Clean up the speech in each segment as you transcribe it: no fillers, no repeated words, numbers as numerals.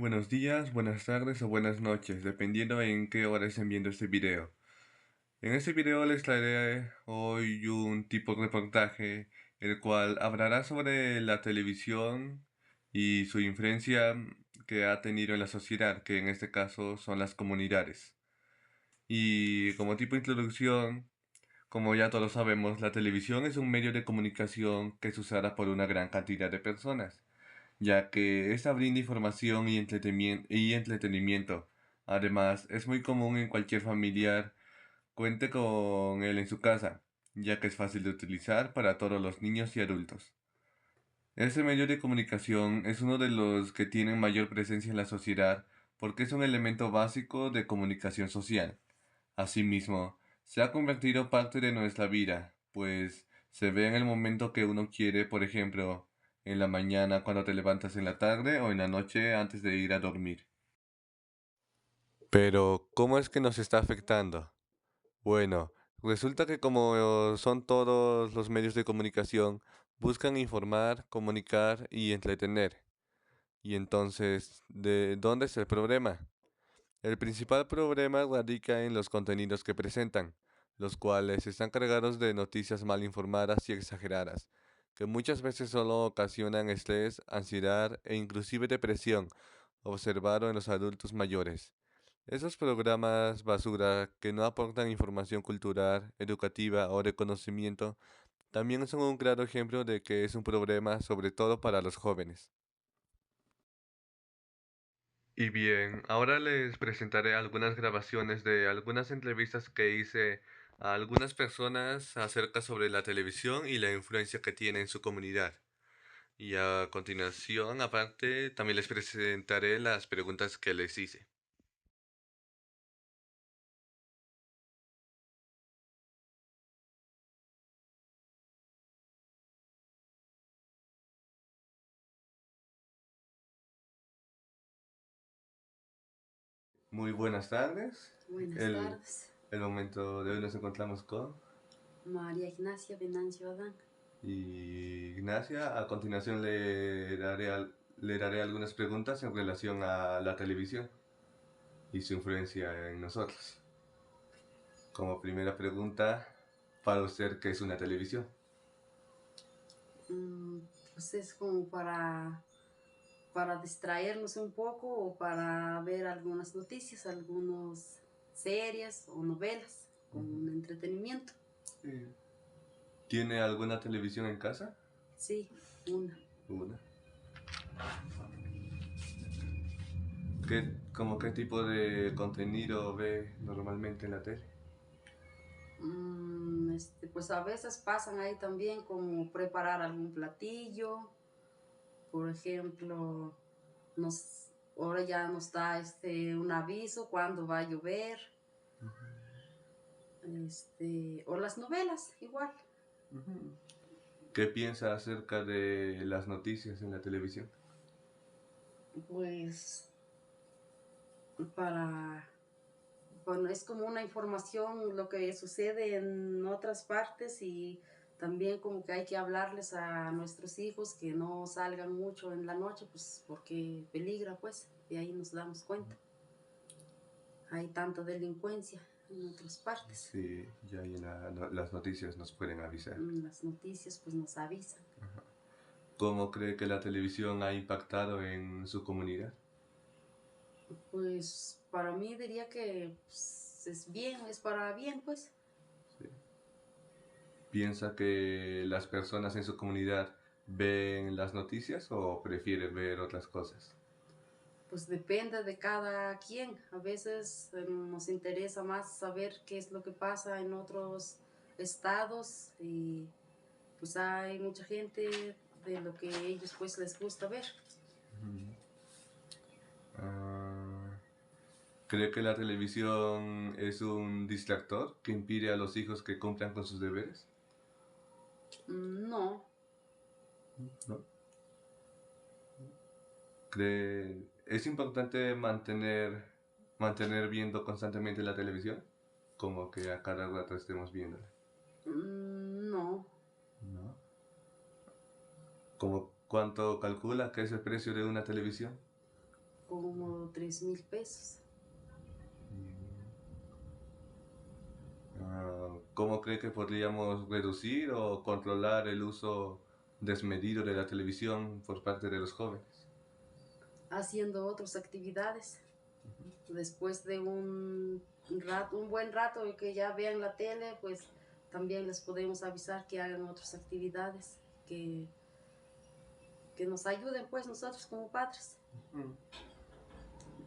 buenos días, buenas tardes o buenas noches, dependiendo en qué hora estén viendo este video. En este video les traeré hoy un tipo de reportaje, el cual hablará sobre la televisión y su influencia que ha tenido en la sociedad, que en este caso son las comunidades. Y como tipo de introducción, como ya todos sabemos, la televisión es un medio de comunicación que es usada por una gran cantidad de personas, ya que esta brinda información y entretenimiento. Además, es muy común en cualquier familiar cuente con él en su casa, ya que es fácil de utilizar para todos los niños y adultos. Este medio de comunicación es uno de los que tienen mayor presencia en la sociedad porque es un elemento básico de comunicación social. Asimismo, se ha convertido parte de nuestra vida, pues se ve en el momento que uno quiere, por ejemplo, en la mañana cuando te levantas en la tarde o en la noche antes de ir a dormir. Pero, ¿cómo es que nos está afectando? Bueno, resulta que como son todos los medios de comunicación, buscan informar, comunicar y entretener. Y entonces, ¿de dónde es el problema? El principal problema radica en los contenidos que presentan, los cuales están cargados de noticias mal informadas y exageradas, que muchas veces solo ocasionan estrés, ansiedad e inclusive depresión, observado en los adultos mayores. Esos programas basura que no aportan información cultural, educativa o de conocimiento también son un claro ejemplo de que es un problema sobre todo para los jóvenes. Y bien, ahora les presentaré algunas grabaciones de algunas entrevistas que hice a algunas personas acerca sobre la televisión y la influencia que tiene en su comunidad. Y a continuación, aparte, también les presentaré las preguntas que les hice. Muy buenas tardes. Buenas El, tardes, el momento de hoy nos encontramos con María Ignacia Venancio Adán. Ignacia. A continuación le daré algunas preguntas en relación a la televisión y su influencia en nosotros. Como primera pregunta, para usted, ¿qué es una televisión? Pues es como para distraernos un poco o para ver algunas noticias, algunas series o novelas, como un entretenimiento. Sí. ¿Tiene alguna televisión en casa? Sí, una. Una. ¿Cómo qué tipo de contenido ve normalmente en la tele? Pues a veces pasan ahí también como preparar algún platillo, por ejemplo, ahora ya nos da un aviso cuándo va a llover. O las novelas, igual. ¿Qué piensa acerca de las noticias en la televisión? Pues para, bueno, es como una información lo que sucede en otras partes y también como que hay que hablarles a nuestros hijos que no salgan mucho en la noche, pues porque peligra, pues, y ahí nos damos cuenta. Hay tanta delincuencia en otras partes. Sí, ya ahí las noticias nos pueden avisar. Las noticias pues nos avisan. ¿Cómo cree que la televisión ha impactado en su comunidad? Pues para mí diría que pues, es bien, es para bien, pues. Sí. ¿Piensa que las personas en su comunidad ven las noticias o prefieren ver otras cosas? Pues depende de cada quien. A veces nos interesa más saber qué es lo que pasa en otros estados y pues hay mucha gente de lo que ellos pues les gusta ver. Ah, ¿cree que la televisión es un distractor que impide a los hijos que cumplan con sus deberes? No, ¿No? ¿Es importante mantener viendo constantemente la televisión? Como que a cada rato estemos viéndola. no. ¿No? ¿Como cuánto calcula que es el precio de una televisión? como 3,000 pesos. ¿Cómo cree que podríamos reducir o controlar el uso desmedido de la televisión por parte de los jóvenes? Haciendo otras actividades. Después de un buen rato que ya vean la tele, pues también les podemos avisar que hagan otras actividades que nos ayuden, pues, nosotros como padres.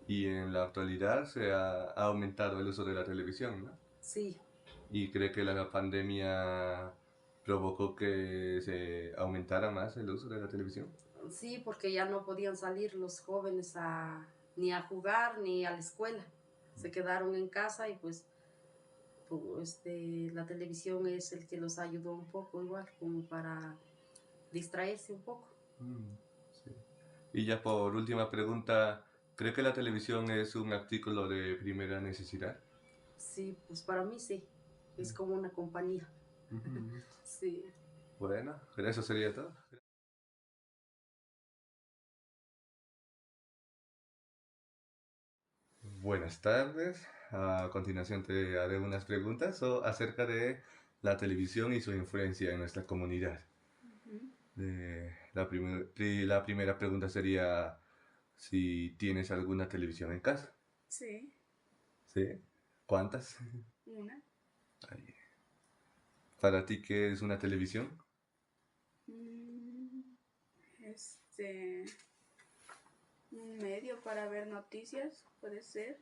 Y en la actualidad se ha aumentado el uso de la televisión, ¿no? Sí, ¿Y cree que la pandemia provocó que se aumentara más el uso de la televisión? sí, porque ya no podían salir los jóvenes ni a jugar ni a la escuela. Se quedaron en casa y pues la televisión es el que los ayudó un poco igual, como para distraerse un poco. Sí. Y ya por última pregunta, ¿cree que la televisión es un artículo de primera necesidad? Sí, pues para mí sí, es como una compañía. Sí. Bueno, eso sería todo. Buenas tardes. A continuación te haré unas preguntas acerca de la televisión y su influencia en nuestra comunidad. La primera pregunta sería si tienes alguna televisión en casa. Sí, ¿Sí? ¿Cuántas? una. Ahí. ¿Para ti qué es una televisión? Mm, Este, un medio para ver noticias, puede ser.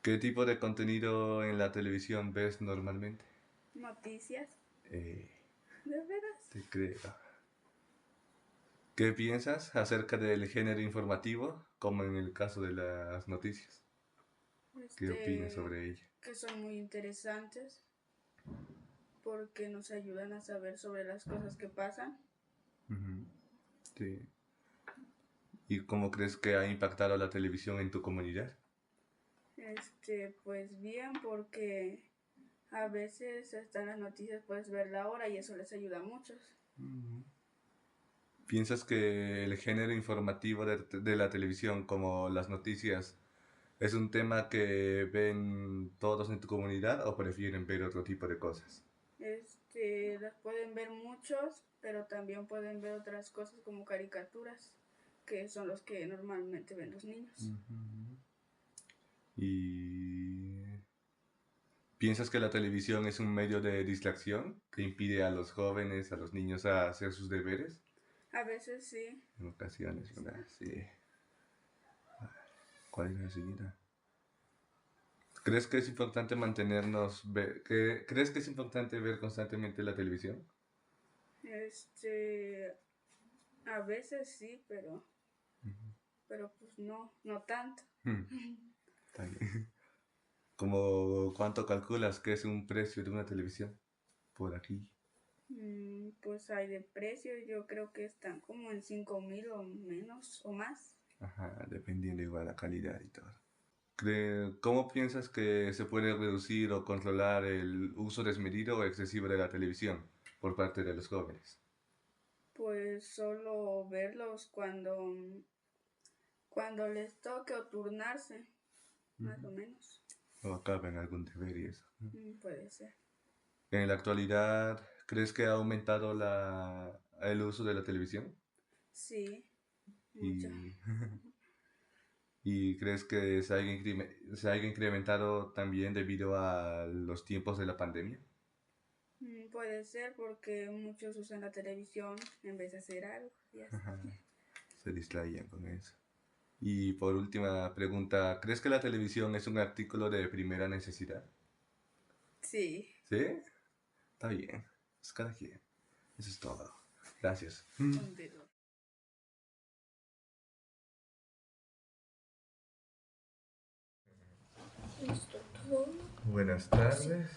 ¿Qué tipo de contenido en la televisión ves normalmente? Noticias, Eh, ¿de veras? Te creo. ¿Qué piensas acerca del género informativo, como en el caso de las noticias? ¿Qué opinas sobre ello? Que son muy interesantes porque nos ayudan a saber sobre las cosas que pasan. Sí. ¿Y cómo crees que ha impactado la televisión en tu comunidad? Pues bien, porque a veces están las noticias, puedes ver la hora y eso les ayuda a muchos. ¿Piensas que el género informativo de la televisión, como las noticias, es un tema que ven todos en tu comunidad o prefieren ver otro tipo de cosas? Las pueden ver muchos, pero también pueden ver otras cosas como caricaturas, que son los que normalmente ven los niños. ¿Y piensas que la televisión es un medio de distracción que impide a los jóvenes, a los niños a hacer sus deberes? A veces sí. En ocasiones, ¿verdad? Sí. ¿Cuál es la siguiente? ¿Crees que es importante ¿crees que es importante ver constantemente la televisión? A veces sí, pero pues no tanto. Está bien. ¿Cómo cuánto calculas que es un precio de una televisión por aquí? Pues hay de precio, yo creo que están como en 5,000 o menos o más. Ajá, dependiendo igual la calidad y todo. ¿Cómo piensas que se puede reducir o controlar el uso desmedido o excesivo de la televisión por parte de los jóvenes? Pues solo verlos cuando les toque o turnarse, más o menos. ¿O acaban algún deber y eso? Puede ser. En la actualidad, ¿crees que ha aumentado el uso de la televisión? Sí, Y, mucho. ¿Y crees que se haya incrementado también debido a los tiempos de la pandemia? Puede ser porque muchos usan la televisión en vez de hacer algo y así. Se distraían con eso. Y por última pregunta, ¿crees que la televisión es un artículo de primera necesidad? Sí. ¿Sí? Está bien. Es cada quien. Eso es todo. Gracias. Un dedo. Listo, todo. Buenas tardes.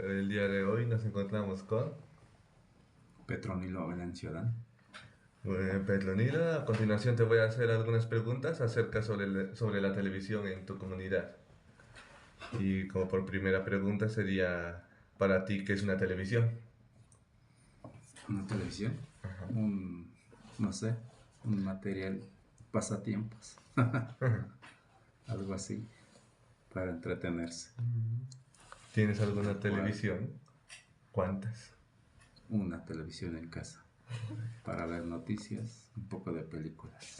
El día de hoy nos encontramos con Petronilo Valenciadan. Petronila. A continuación te voy a hacer algunas preguntas acerca sobre la televisión en tu comunidad. Y como por primera pregunta sería, para ti, ¿qué es una televisión? Una televisión, no sé, un material pasatiempos, algo así, para entretenerse. ¿Tienes alguna televisión? ¿Cuántas? Una televisión en casa, para ver noticias, un poco de películas.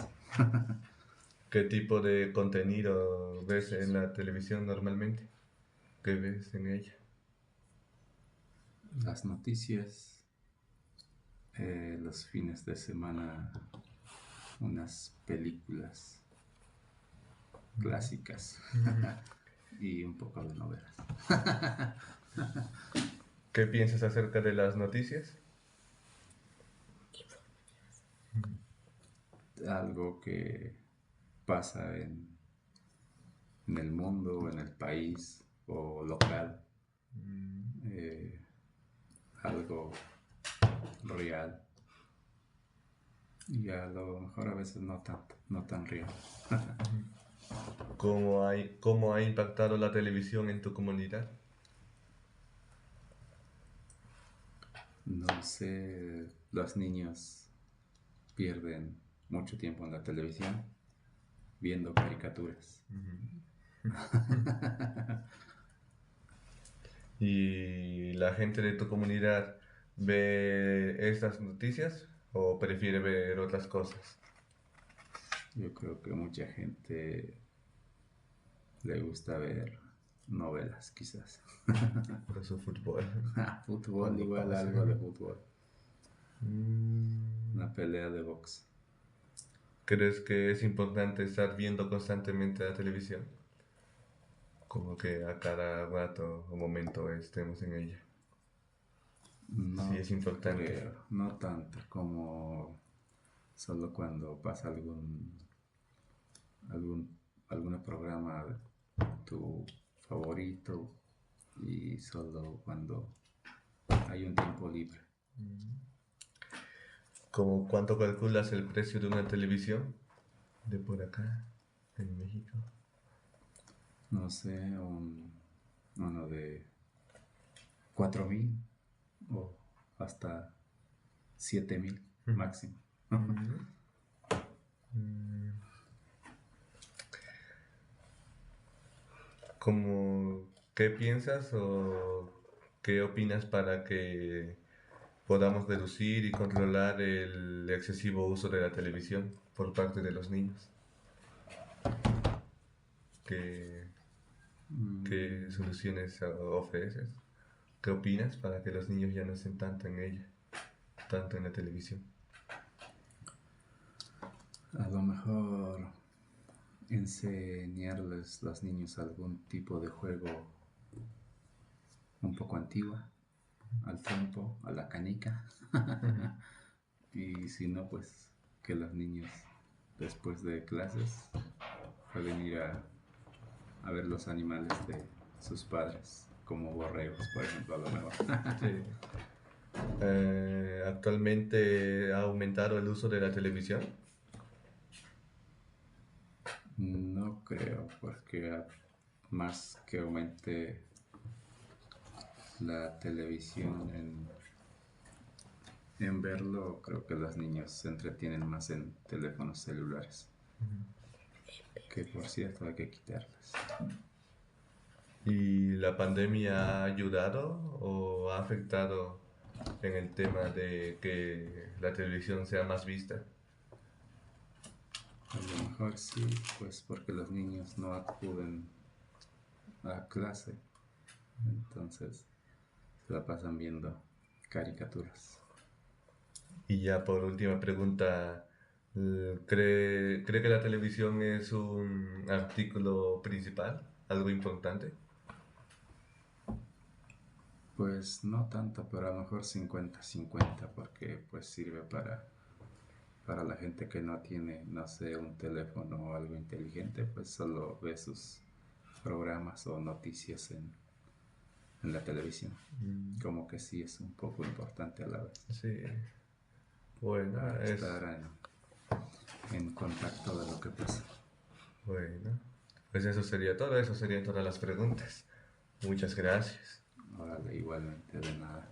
¿Qué tipo de contenido ves en la televisión normalmente? ¿Qué ves en ella? Las noticias, los fines de semana, unas películas clásicas y un poco de novelas. ¿Qué piensas acerca de las noticias? Algo que pasa en el mundo, en el país o local, algo real y a lo mejor a veces no tanto, no tan real. ¿Cómo ha impactado la televisión en tu comunidad? No sé, los niños pierden mucho tiempo en la televisión viendo caricaturas. ¿Y la gente de tu comunidad ve estas noticias o prefiere ver otras cosas? Yo creo que mucha gente le gusta ver novelas, quizás. Por su fútbol. Fútbol, Cuando igual pasa. algo de fútbol. Mm, Una pelea de box. ¿Crees que es importante estar viendo constantemente la televisión? Como que a cada rato o momento estemos en ella. Sí, No es importante. creo, no tanto como solo cuando pasa algún programa tu favorito y solo cuando hay un tiempo libre. ¿Cómo cuánto calculas el precio de una televisión de por acá, en México? No sé, uno de 4,000 o hasta 7,000 máximo. ¿Cómo, qué piensas o qué opinas para que podamos reducir y controlar el excesivo uso de la televisión por parte de los niños? ¿Qué, qué soluciones ofreces? ¿Qué opinas para que los niños ya no estén tanto en ella, tanto en la televisión? A lo mejor enseñarles a los niños algún tipo de juego un poco antigua, al trompo, a la canica. Y si no, pues que los niños después de clases pueden ir a ver los animales de sus padres, como borregos, por ejemplo, a lo mejor. Sí. ¿Actualmente ha aumentado el uso de la televisión? No creo, porque más que aumente la televisión en verlo, creo que los niños se entretienen más en teléfonos celulares. Que por cierto hay que quitarlas. ¿Y la pandemia ha ayudado o ha afectado en el tema de que la televisión sea más vista? A lo mejor sí, pues porque los niños no acuden a clase, entonces se la pasan viendo caricaturas. Y ya por última pregunta, ¿cree que la televisión es un artículo principal, algo importante? Pues no tanto, pero a lo mejor 50-50, porque pues sirve para la gente que no tiene, no sé, un teléfono o algo inteligente, pues solo ve sus programas o noticias en la televisión. Como que sí es un poco importante a la vez. Sí. Bueno, Para estar en contacto de lo que pasa. bueno, pues eso sería todo, eso serían todas las preguntas. Muchas gracias. Órale, igualmente, de nada.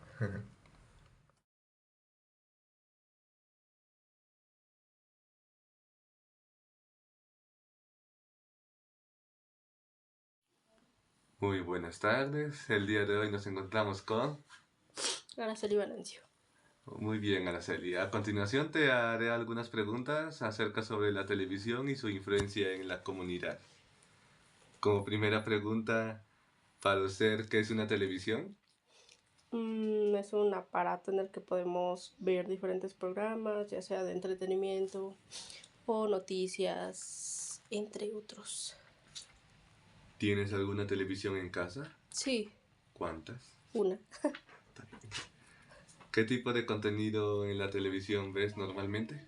Muy buenas tardes. El día de hoy nos encontramos con... Araceli Valencio. Muy bien, Araceli. A continuación te haré algunas preguntas acerca sobre la televisión y su influencia en la comunidad. Como primera pregunta, para usted, ¿qué es una televisión? Es un aparato en el que podemos ver diferentes programas, ya sea de entretenimiento o noticias, entre otros. ¿Tienes alguna televisión en casa? Sí, ¿Cuántas? una. ¿Qué tipo de contenido en la televisión ves normalmente?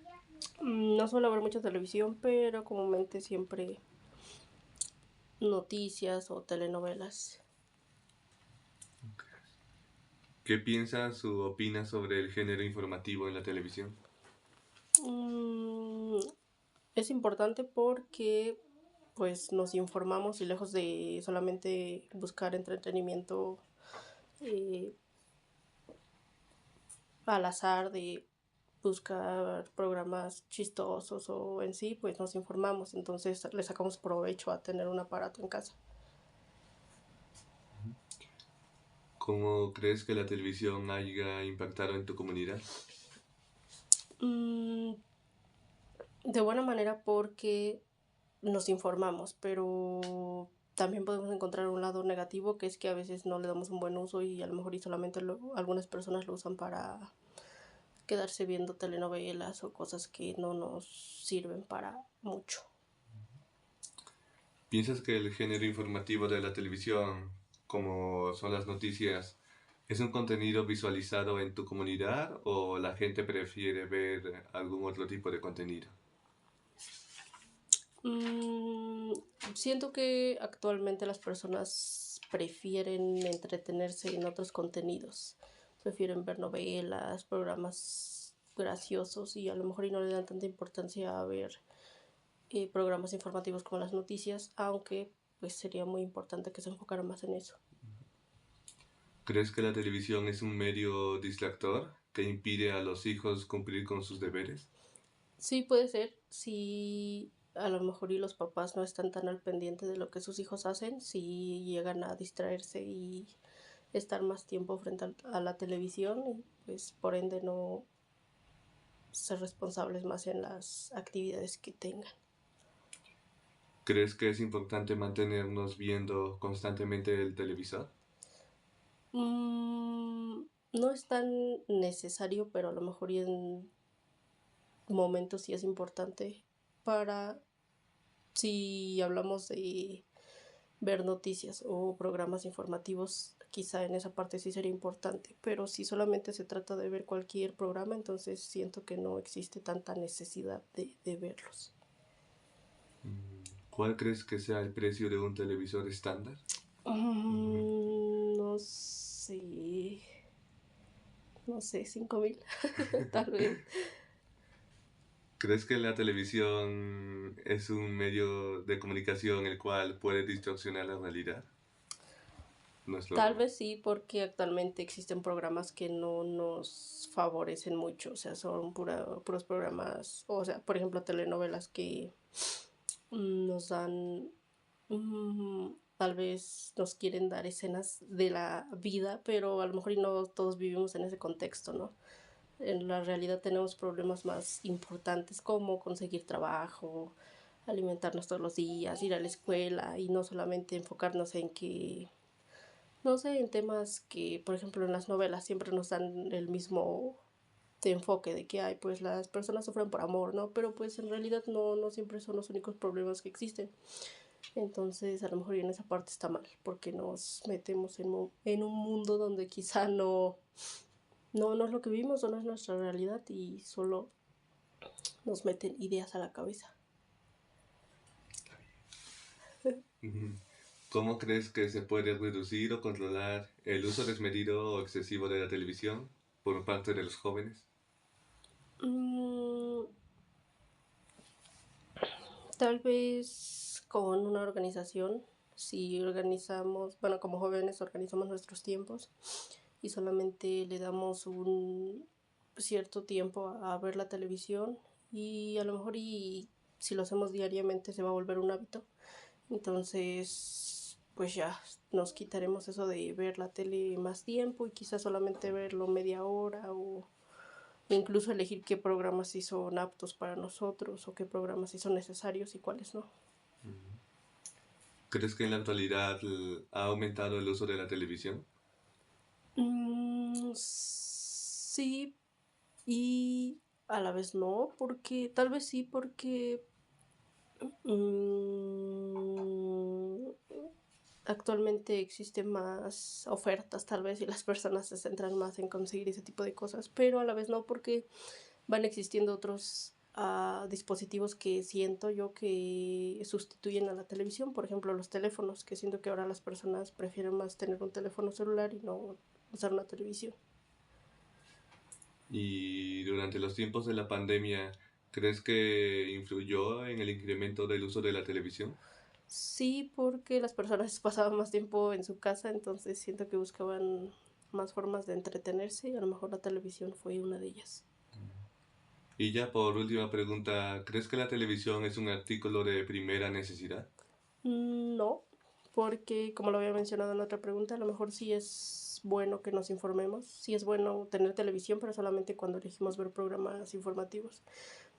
No suelo ver mucha televisión, pero comúnmente siempre noticias o telenovelas. ¿Qué piensas o opinas sobre el género informativo en la televisión? Mm, es importante porque pues nos informamos y lejos de solamente buscar entretenimiento eh, al azar de buscar programas chistosos o en sí, pues nos informamos, entonces le sacamos provecho a tener un aparato en casa. ¿Cómo crees que la televisión haya impactado en tu comunidad? Mm, de buena manera porque nos informamos, pero también podemos encontrar un lado negativo, que es que a veces no le damos un buen uso y a lo mejor y solamente algunas personas lo usan para quedarse viendo telenovelas o cosas que no nos sirven para mucho. ¿Piensas que el género informativo de la televisión, como son las noticias, es un contenido visualizado en tu comunidad o la gente prefiere ver algún otro tipo de contenido? Mm, siento que actualmente las personas prefieren entretenerse en otros contenidos. Prefieren ver novelas, programas graciosos y a lo mejor y no le dan tanta importancia a ver programas informativos como las noticias, aunque pues sería muy importante que se enfocara más en eso. ¿Crees que la televisión es un medio distractor que impide a los hijos cumplir con sus deberes? Sí, puede ser, si a lo mejor y los papás no están tan al pendiente de lo que sus hijos hacen, si llegan a distraerse y estar más tiempo frente a la televisión y pues por ende no ser responsables más en las actividades que tengan. ¿Crees que es importante mantenernos viendo constantemente el televisor? No es tan necesario, pero a lo mejor y en momentos sí es importante para si hablamos de ver noticias o programas informativos, quizá en esa parte sí sería importante, pero si solamente se trata de ver cualquier programa, entonces siento que no existe tanta necesidad de verlos. ¿Cuál crees que sea el precio de un televisor estándar? No sé, no sé, 5,000, tal vez. ¿Crees que la televisión es un medio de comunicación el cual puede distorsionar la realidad? Tal vez sí, porque actualmente existen programas que no nos favorecen mucho, o sea, son puros programas, o sea, por ejemplo, telenovelas que nos dan, tal vez nos quieren dar escenas de la vida, pero a lo mejor y no todos vivimos en ese contexto, ¿no? En la realidad tenemos problemas más importantes como conseguir trabajo, alimentarnos todos los días, ir a la escuela y no solamente enfocarnos en que no sé, en temas que, por ejemplo, en las novelas siempre nos dan el mismo enfoque de que hay, pues las personas sufren por amor, ¿no? Pero pues en realidad no siempre son los únicos problemas que existen. Entonces, a lo mejor en esa parte está mal, porque nos metemos en un mundo donde quizá no es lo que vivimos o no es nuestra realidad y solo nos meten ideas a la cabeza. ¿Cómo crees que se puede reducir o controlar el uso desmedido o excesivo de la televisión por parte de los jóvenes? Mm, Tal vez con una organización, si organizamos, bueno, como jóvenes organizamos nuestros tiempos y solamente le damos un cierto tiempo a ver la televisión y a lo mejor y si lo hacemos diariamente se va a volver un hábito. Entonces pues ya nos quitaremos eso de ver la tele más tiempo y quizás solamente verlo media hora o incluso elegir qué programas sí son aptos para nosotros o qué programas sí son necesarios y cuáles no. ¿Crees que en la actualidad ha aumentado el uso de la televisión? Sí y a la vez no, porque tal vez sí, porque actualmente existen más ofertas tal vez y las personas se centran más en conseguir ese tipo de cosas, pero a la vez no, porque van existiendo otros dispositivos que siento yo que sustituyen a la televisión, por ejemplo los teléfonos, que siento que ahora las personas prefieren más tener un teléfono celular y no usar una televisión. Y durante los tiempos de la pandemia, ¿crees que influyó en el incremento del uso de la televisión? Sí, porque las personas pasaban más tiempo en su casa, entonces siento que buscaban más formas de entretenerse y a lo mejor la televisión fue una de ellas. Y ya por última pregunta, ¿crees que la televisión es un artículo de primera necesidad? No, porque como lo había mencionado en la otra pregunta, a lo mejor sí es bueno que nos informemos, sí es bueno tener televisión, pero solamente cuando elegimos ver programas informativos.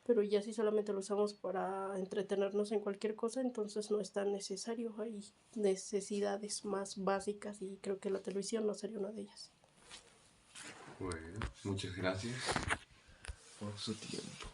Pero ya si solamente lo usamos para entretenernos en cualquier cosa, entonces no es tan necesario. Hay necesidades más básicas y creo que la televisión no sería una de ellas. Bueno, muchas gracias por su tiempo.